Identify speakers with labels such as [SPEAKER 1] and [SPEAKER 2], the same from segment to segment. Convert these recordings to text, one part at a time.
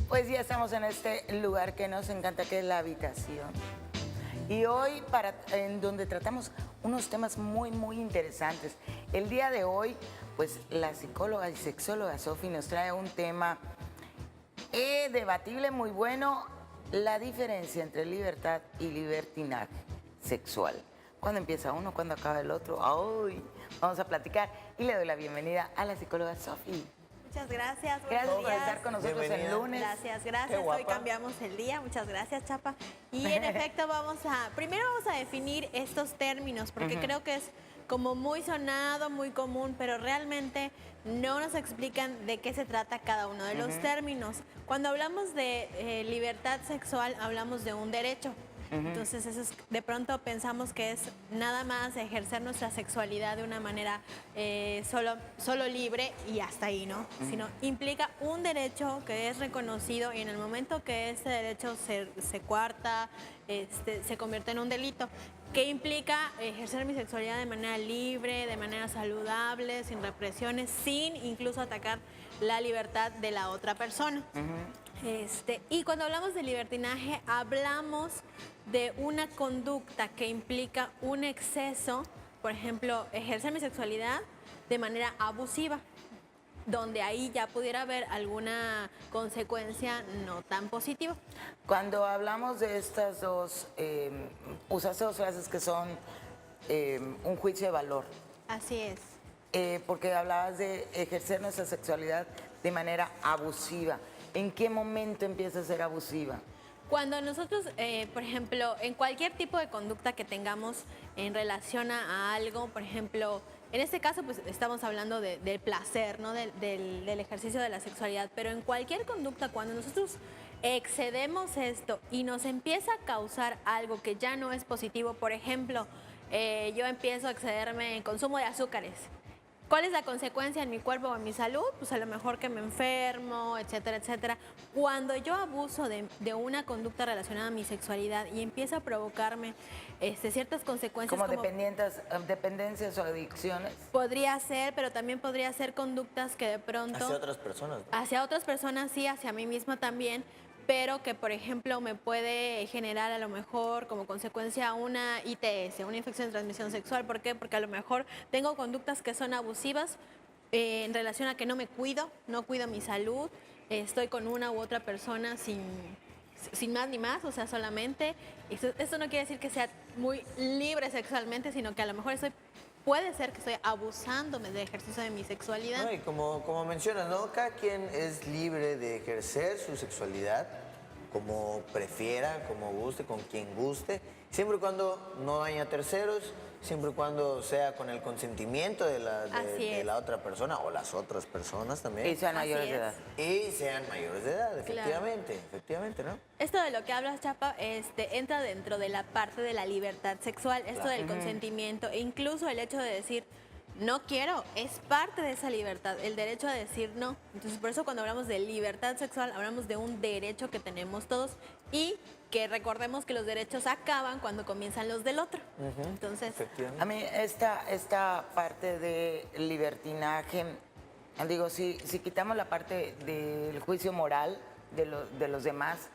[SPEAKER 1] Pues ya estamos en este lugar que nos encanta, que es la habitación. Y hoy, en donde tratamos unos temas muy interesantes. El día de hoy, pues la psicóloga y sexóloga Sofi nos trae un tema debatible, muy bueno, la diferencia entre libertad y libertinaje sexual. ¿Cuándo empieza uno? ¿Cuándo acaba el otro? Hoy vamos a platicar y le doy la bienvenida a la psicóloga Sofi.
[SPEAKER 2] Muchas gracias.
[SPEAKER 1] Gracias por estar con nosotros el lunes.
[SPEAKER 2] Gracias. Hoy cambiamos el día. Muchas gracias, Chapa. Y en efecto primero vamos a definir estos términos, porque creo que es como muy sonado, muy común, pero realmente no nos explican de qué se trata cada uno de los términos. Cuando hablamos de libertad sexual, hablamos de un derecho. Entonces, de pronto pensamos que es nada más ejercer nuestra sexualidad de una manera solo libre y hasta ahí, ¿no? Sino implica un derecho que es reconocido y en el momento que ese derecho se coarta, se convierte en un delito. ¿Qué implica ejercer mi sexualidad de manera libre, de manera saludable, sin represiones, sin incluso atacar la libertad de la otra persona? Y cuando hablamos de libertinaje, hablamos de una conducta que implica un exceso, por ejemplo, ejercer mi sexualidad de manera abusiva, donde ahí ya pudiera haber alguna consecuencia no tan positiva.
[SPEAKER 1] Cuando hablamos de estas dos, usaste dos frases que son un juicio de valor.
[SPEAKER 2] Así es.
[SPEAKER 1] Porque hablabas de ejercer nuestra sexualidad de manera abusiva. ¿En qué momento empieza a ser abusiva?
[SPEAKER 2] Cuando nosotros, por ejemplo, en cualquier tipo de conducta que tengamos en relación a algo, por ejemplo, en este caso pues estamos hablando del placer, ¿no? Del ejercicio de la sexualidad, pero en cualquier conducta, cuando nosotros excedemos esto y nos empieza a causar algo que ya no es positivo, por ejemplo, yo empiezo a excederme en consumo de azúcares. ¿Cuál es la consecuencia en mi cuerpo o en mi salud? Pues a lo mejor que me enfermo, etcétera, etcétera. Cuando yo abuso de una conducta relacionada a mi sexualidad y empieza a provocarme ciertas consecuencias
[SPEAKER 1] como dependencias o adicciones.
[SPEAKER 2] Podría ser, pero también podría ser conductas que de pronto...
[SPEAKER 3] Hacia otras personas, ¿no?
[SPEAKER 2] Hacia otras personas, sí, hacia mí misma también, pero que, por ejemplo, me puede generar a lo mejor como consecuencia una ITS, una infección de transmisión sexual. ¿Por qué? Porque a lo mejor tengo conductas que son abusivas en relación a que no me cuido, no cuido mi salud, estoy con una u otra persona sin más ni más, o sea, solamente. Esto no quiere decir que sea muy libre sexualmente, sino que a lo mejor puede ser que estoy abusándome del ejercicio de mi sexualidad.
[SPEAKER 3] No, y como mencionas, ¿no? Cada quien es libre de ejercer su sexualidad como prefiera, como guste, con quien guste, siempre y cuando no daña a terceros, siempre y cuando sea con el consentimiento de la otra persona o las otras personas también.
[SPEAKER 1] Y sean mayores de edad.
[SPEAKER 3] Y sean mayores de edad, efectivamente,
[SPEAKER 2] Claro.
[SPEAKER 3] Efectivamente, ¿no?
[SPEAKER 2] Esto de lo que hablas, Chapa, entra dentro de la parte de la libertad sexual, esto del consentimiento, e incluso el hecho de decir no quiero, es parte de esa libertad, el derecho a decir no. Entonces, por eso cuando hablamos de libertad sexual, hablamos de un derecho que tenemos todos y que recordemos que los derechos acaban cuando comienzan los del otro. Entonces,
[SPEAKER 1] A mí esta parte de libertinaje, digo, si quitamos la parte del juicio moral de los demás,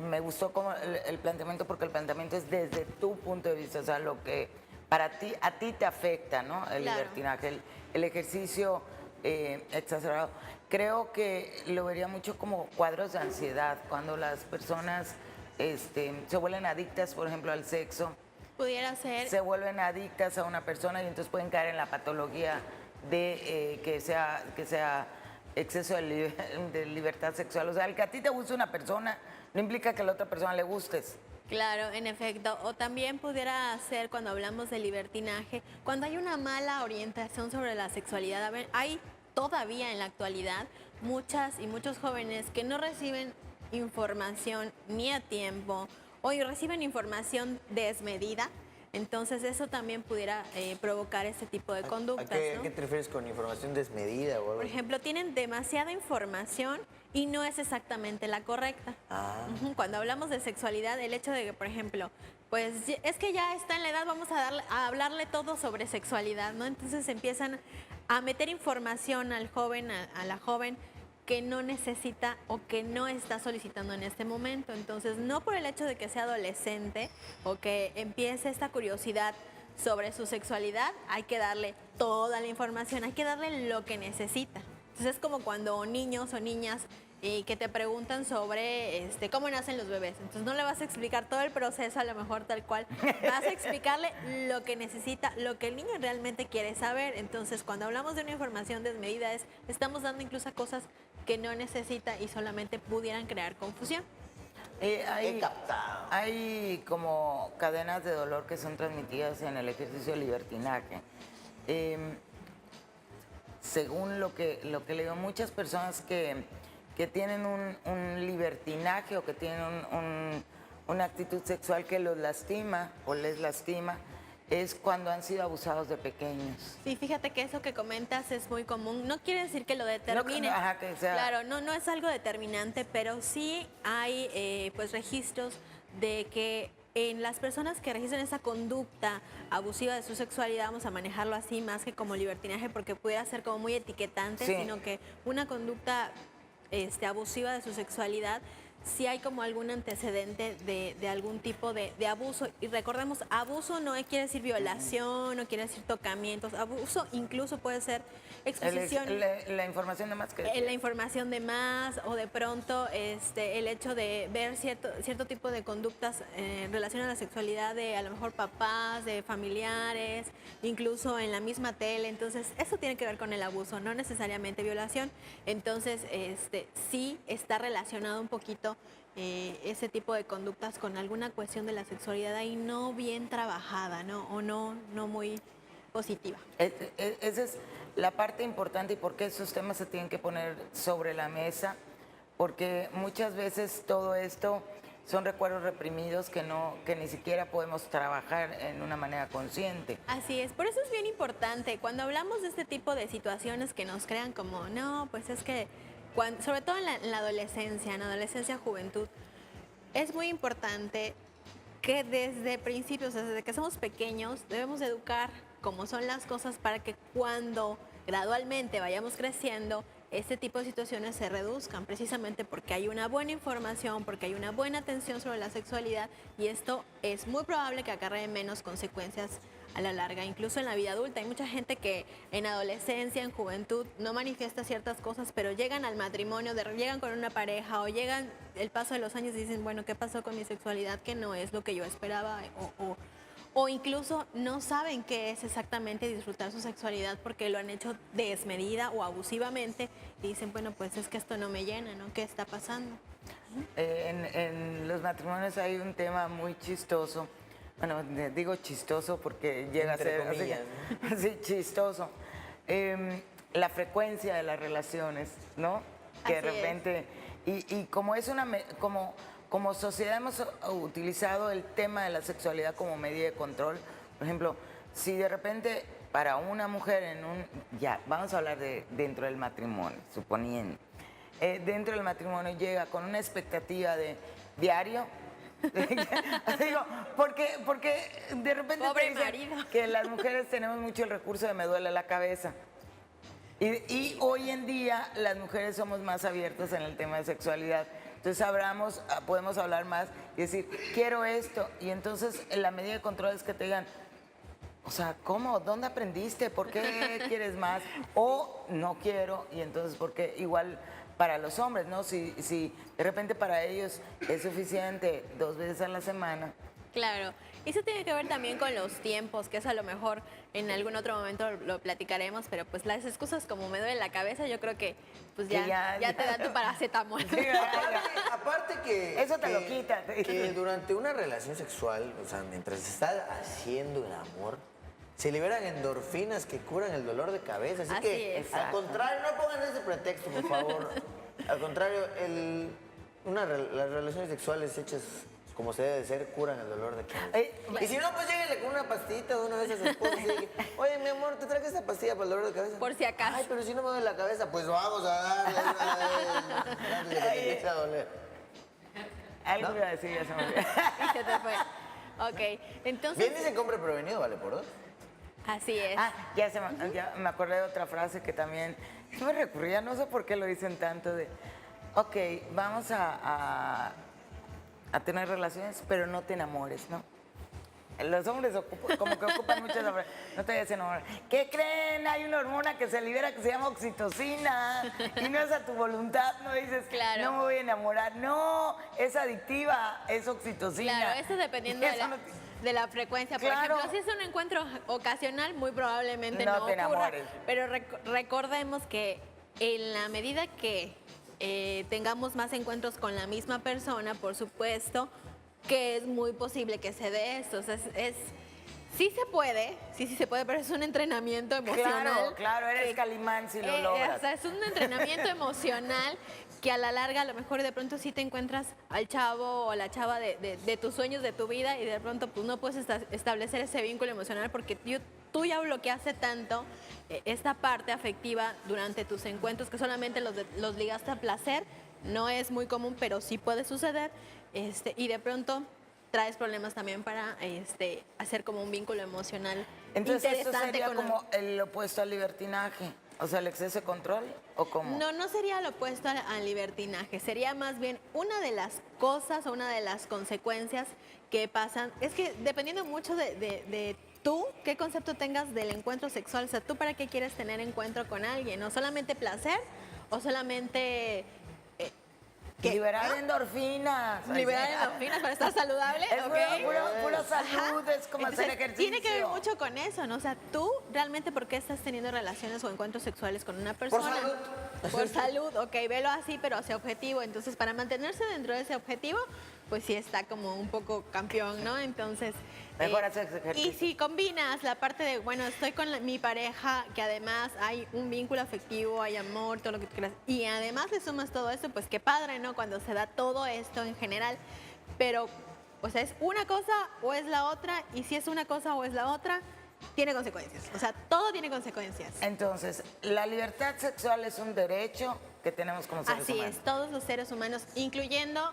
[SPEAKER 1] me gustó como el planteamiento, porque el planteamiento es desde tu punto de vista, o sea, lo que a ti te afecta, ¿no? El libertinaje, el ejercicio exacerbado. Creo que lo vería mucho como cuadros de ansiedad, cuando las personas se vuelven adictas, por ejemplo, al sexo.
[SPEAKER 2] pudiera ser...
[SPEAKER 1] Se vuelven adictas a una persona y entonces pueden caer en la patología de que sea exceso de libertad sexual. O sea, el que a ti te guste una persona no implica que a la otra persona le gustes.
[SPEAKER 2] Claro, en efecto. O también pudiera ser cuando hablamos de libertinaje, cuando hay una mala orientación sobre la sexualidad. A ver, hay todavía en la actualidad muchas y muchos jóvenes que no reciben información ni a tiempo o reciben información desmedida. Entonces eso también pudiera provocar este tipo de conductas, ¿no?
[SPEAKER 3] ¿Qué te refieres con información desmedida o algo?
[SPEAKER 2] Por ejemplo, tienen demasiada información y no es exactamente la correcta. Cuando hablamos de sexualidad, el hecho de que, por ejemplo, pues es que ya está en la edad, vamos a hablarle todo sobre sexualidad, ¿no? Entonces empiezan a meter información al joven, a la joven, que no necesita o que no está solicitando en este momento. Entonces, no por el hecho de que sea adolescente o que empiece esta curiosidad sobre su sexualidad, hay que darle toda la información, hay que darle lo que necesita. Entonces, es como cuando niños o niñas que te preguntan sobre cómo nacen los bebés. Entonces, no le vas a explicar todo el proceso a lo mejor tal cual. Vas a explicarle lo que necesita, lo que el niño realmente quiere saber. Entonces, cuando hablamos de una información desmedida, estamos dando incluso cosas que no necesita y solamente pudieran crear confusión.
[SPEAKER 3] He captado.
[SPEAKER 1] Hay como cadenas de dolor que son transmitidas en el ejercicio de libertinaje. Según lo que leo, muchas personas que tienen un libertinaje o que tienen una actitud sexual que los lastima o les lastima, es cuando han sido abusados de pequeños.
[SPEAKER 2] Sí, fíjate que eso que comentas es muy común. No quiere decir que lo determine.
[SPEAKER 1] Ajá, que sea.
[SPEAKER 2] Claro, no es algo determinante, pero sí hay pues registros de que en las personas que registran esa conducta abusiva de su sexualidad, vamos a manejarlo así más que como libertinaje, porque pudiera ser como muy etiquetante,
[SPEAKER 1] sí,
[SPEAKER 2] sino que una conducta abusiva de su sexualidad, si hay como algún antecedente de algún tipo de abuso. Y recordemos, abuso no quiere decir violación, no quiere decir tocamientos. Abuso incluso puede ser exposición.
[SPEAKER 1] La información de más que...
[SPEAKER 2] La información de más, o de pronto el hecho de ver cierto tipo de conductas en relación a la sexualidad de a lo mejor papás, de familiares, incluso en la misma tele. Entonces, eso tiene que ver con el abuso, no necesariamente violación. Entonces, sí está relacionado un poquito ese tipo de conductas con alguna cuestión de la sexualidad ahí no bien trabajada, ¿no? O no muy positiva.
[SPEAKER 1] Esa es la parte importante y por qué esos temas se tienen que poner sobre la mesa, porque muchas veces todo esto son recuerdos reprimidos que ni siquiera podemos trabajar en una manera consciente.
[SPEAKER 2] Así es, por eso es bien importante cuando hablamos de este tipo de situaciones que nos crean como, no, pues es que sobre todo en la adolescencia, juventud, es muy importante que desde principios, desde que somos pequeños, debemos educar cómo son las cosas para que cuando gradualmente vayamos creciendo, este tipo de situaciones se reduzcan, precisamente porque hay una buena información, porque hay una buena atención sobre la sexualidad, y esto es muy probable que acarree menos consecuencias a la larga, incluso en la vida adulta. Hay mucha gente que en adolescencia, en juventud, no manifiesta ciertas cosas, pero llegan al matrimonio, llegan con una pareja o llegan el paso de los años y dicen, bueno, ¿qué pasó con mi sexualidad? Que no es lo que yo esperaba, o incluso no saben qué es exactamente disfrutar su sexualidad porque lo han hecho desmedida o abusivamente y dicen, bueno, pues es que esto no me llena, ¿no? ¿Qué está pasando?
[SPEAKER 1] En los matrimonios hay un tema muy chistoso. Bueno, digo chistoso porque llega
[SPEAKER 3] Entre
[SPEAKER 1] a ser
[SPEAKER 3] comillas,
[SPEAKER 1] así, chistoso. La frecuencia de las relaciones, ¿no? Que de
[SPEAKER 2] Así es.
[SPEAKER 1] repente, y como es como sociedad hemos utilizado el tema de la sexualidad como medida de control. Por ejemplo, si de repente para una mujer vamos a hablar de dentro del matrimonio, suponiendo, dentro del matrimonio llega con una expectativa de diario. Digo, porque de repente
[SPEAKER 2] Pobre
[SPEAKER 1] te dicen
[SPEAKER 2] marido.
[SPEAKER 1] que las mujeres tenemos mucho el recurso de me duele la cabeza. Y hoy en día las mujeres somos más abiertas en el tema de sexualidad. Entonces podemos hablar más y decir, quiero esto. Y entonces la medida de control es que te digan, o sea, ¿cómo? ¿Dónde aprendiste? ¿Por qué quieres más? O no quiero. Y entonces, porque igual para los hombres, ¿no? Si de repente para ellos es suficiente 2 veces a la semana.
[SPEAKER 2] Claro, eso tiene que ver también con los tiempos, que eso a lo mejor en algún otro momento lo platicaremos, pero pues las excusas como me duele la cabeza, yo creo que pues ya te da tu paracetamol.
[SPEAKER 1] Sí,
[SPEAKER 3] Aparte que...
[SPEAKER 1] Eso te lo quita.
[SPEAKER 3] Que durante una relación sexual, o sea, mientras se está haciendo el amor, se liberan endorfinas que curan el dolor de cabeza. Así que,
[SPEAKER 2] es.
[SPEAKER 3] al contrario, no pongan ese pretexto, por favor. Al contrario, las relaciones sexuales hechas como se debe de ser, curan el dolor de cabeza. Y si no, pues lléguenle con una pastillita de una vez a su esposa y diga, oye, mi amor, ¿te traje esta pastilla para el dolor de cabeza?
[SPEAKER 2] Por si acaso.
[SPEAKER 3] Ay, pero si no me duele la cabeza, pues vamos a darle una vez antes de que te empiece a doler.
[SPEAKER 1] Algo iba a decir, ya se me olvidó.
[SPEAKER 2] Y se te fue. Ok, entonces...
[SPEAKER 3] Bien dice compre prevenido, vale por 2.
[SPEAKER 2] Así es.
[SPEAKER 1] Ah, ya me acordé de otra frase que también me recurría, no sé por qué lo dicen tanto, de, ok, vamos a tener relaciones, pero no te enamores, ¿no? Los hombres como que ocupan mucho esa frase, no te vayas a enamorar. ¿Qué creen? Hay una hormona que se libera que se llama oxitocina y no es a tu voluntad, no dices,
[SPEAKER 2] Claro.
[SPEAKER 1] no me voy a enamorar. No, es adictiva, es oxitocina.
[SPEAKER 2] Claro, eso dependiendo de
[SPEAKER 1] Eso
[SPEAKER 2] la,
[SPEAKER 1] no-
[SPEAKER 2] de la frecuencia. Por
[SPEAKER 1] Claro.
[SPEAKER 2] ejemplo, si es un encuentro ocasional, muy probablemente
[SPEAKER 1] No
[SPEAKER 2] no
[SPEAKER 1] te
[SPEAKER 2] ocurra.
[SPEAKER 1] enamores.
[SPEAKER 2] Pero recordemos que en la medida que tengamos más encuentros con la misma persona, por supuesto, que es muy posible que se dé esto. O sea, sí se puede, sí se puede, pero es un entrenamiento emocional.
[SPEAKER 1] Claro, eres Calimán si lo logras.
[SPEAKER 2] O sea, es un entrenamiento emocional que a la larga a lo mejor de pronto sí te encuentras al chavo o a la chava de tus sueños, de tu vida, y de pronto pues no puedes establecer ese vínculo emocional porque tú ya bloqueaste tanto esta parte afectiva durante tus encuentros que solamente los ligaste a placer. No es muy común, pero sí puede suceder. Y de pronto traes problemas también para hacer como un vínculo emocional
[SPEAKER 1] Entonces, ¿esto
[SPEAKER 2] interesante
[SPEAKER 1] sería
[SPEAKER 2] con
[SPEAKER 1] como el opuesto al libertinaje? O sea, el exceso de control, ¿o cómo?
[SPEAKER 2] No sería lo opuesto al libertinaje, sería más bien una de las cosas o una de las consecuencias que pasan. Es que dependiendo mucho de tú, qué concepto tengas del encuentro sexual, o sea, tú para qué quieres tener encuentro con alguien, ¿no? ¿Solamente placer o solamente...
[SPEAKER 1] Liberar endorfinas.
[SPEAKER 2] liberar endorfinas para estar saludable?
[SPEAKER 1] Es
[SPEAKER 2] ¿ok?
[SPEAKER 1] pura salud,
[SPEAKER 2] Ajá.
[SPEAKER 1] es como
[SPEAKER 2] Entonces,
[SPEAKER 1] hacer ejercicio.
[SPEAKER 2] tiene que ver mucho con eso, ¿no? O sea, tú realmente por qué estás teniendo relaciones o encuentros sexuales con una persona. Por salud, ok, velo así, pero hacia objetivo. Entonces, para mantenerse dentro de ese objetivo, pues sí está como un poco campeón, ¿no? Entonces...
[SPEAKER 1] Mejor hacer ejercicio.
[SPEAKER 2] Y si combinas la parte de, bueno, estoy con mi pareja, que además hay un vínculo afectivo, hay amor, todo lo que tú quieras, y además le sumas todo esto, pues qué padre, ¿no? Cuando se da todo esto en general, pero, o sea, es una cosa o es la otra, y si es una cosa o es la otra, tiene consecuencias. O sea, todo tiene consecuencias.
[SPEAKER 1] Entonces, la libertad sexual es un derecho que tenemos como seres
[SPEAKER 2] Así
[SPEAKER 1] humanos.
[SPEAKER 2] es, todos los seres humanos, incluyendo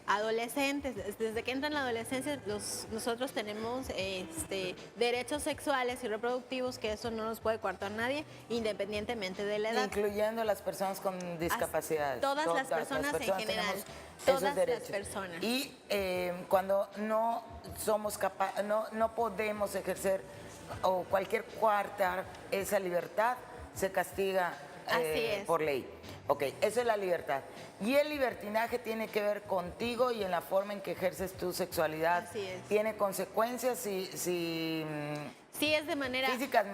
[SPEAKER 2] adolescentes. Desde que entra en la adolescencia, nosotros tenemos derechos sexuales y reproductivos, que eso no nos puede coartar nadie, independientemente de la edad.
[SPEAKER 1] Incluyendo las personas con discapacidades.
[SPEAKER 2] Todas las personas en general,
[SPEAKER 1] tenemos
[SPEAKER 2] todas
[SPEAKER 1] esos
[SPEAKER 2] las
[SPEAKER 1] derechos.
[SPEAKER 2] personas.
[SPEAKER 1] Y cuando no somos capaces, no podemos ejercer o cualquier coartar esa libertad, se castiga
[SPEAKER 2] Así es.
[SPEAKER 1] por ley. Ok, eso es la libertad. Y el libertinaje tiene que ver contigo y en la forma en que ejerces tu sexualidad.
[SPEAKER 2] Así es.
[SPEAKER 1] Tiene consecuencias si
[SPEAKER 2] Sí, es de manera...
[SPEAKER 1] físicas,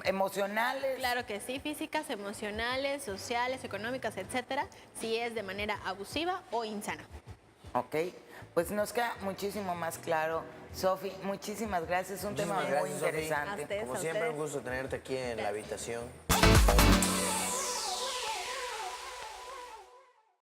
[SPEAKER 1] emocionales.
[SPEAKER 2] Claro que sí, físicas, emocionales, sociales, económicas, etcétera, si es de manera abusiva o insana.
[SPEAKER 1] Ok, pues nos queda muchísimo más claro. Sofi, muchísimas gracias. Es un tema
[SPEAKER 3] Muchísimas
[SPEAKER 1] muy
[SPEAKER 3] gracias, Sofi.
[SPEAKER 1] interesante.
[SPEAKER 2] A ustedes,
[SPEAKER 3] Como
[SPEAKER 2] a
[SPEAKER 3] siempre, un
[SPEAKER 2] ustedes.
[SPEAKER 3] gusto tenerte aquí en la habitación.